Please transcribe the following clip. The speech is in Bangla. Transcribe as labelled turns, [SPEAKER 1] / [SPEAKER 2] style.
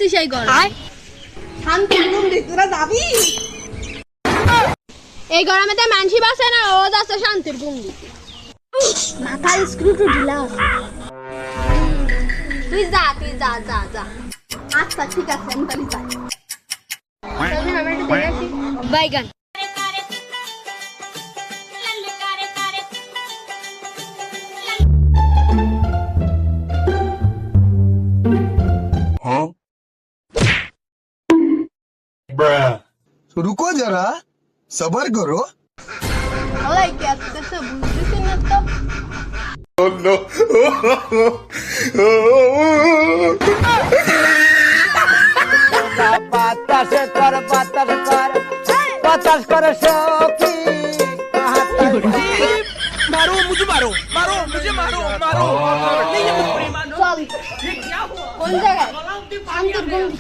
[SPEAKER 1] আসছি সেই গরম।
[SPEAKER 2] শান্তির গুন্ডি তোরা যাবি?
[SPEAKER 1] এই গরমে তো মানসি বাসে না, ও যাচ্ছে শান্তির গুন্ডি।
[SPEAKER 2] মাথার স্ক্রু টু ঢিলা আছে।
[SPEAKER 1] তুই যা যা যা।
[SPEAKER 2] আচ্ছা ঠিক আছে, আমি তাহলে যাই।
[SPEAKER 1] আমি একটু দেখে আসি। বাইগান
[SPEAKER 3] रुको जरा सबर करो।
[SPEAKER 2] ওলাই কে আসতেছে বুঝতেছি না তো।
[SPEAKER 4] বাতাস কর বাতাস করে সখী
[SPEAKER 5] मारो मुझे मारो मारो मुझे मारो मारो नहीं ये मुझे मारो
[SPEAKER 2] চল কোন জায়গায়? শান্তির গুন্ডি।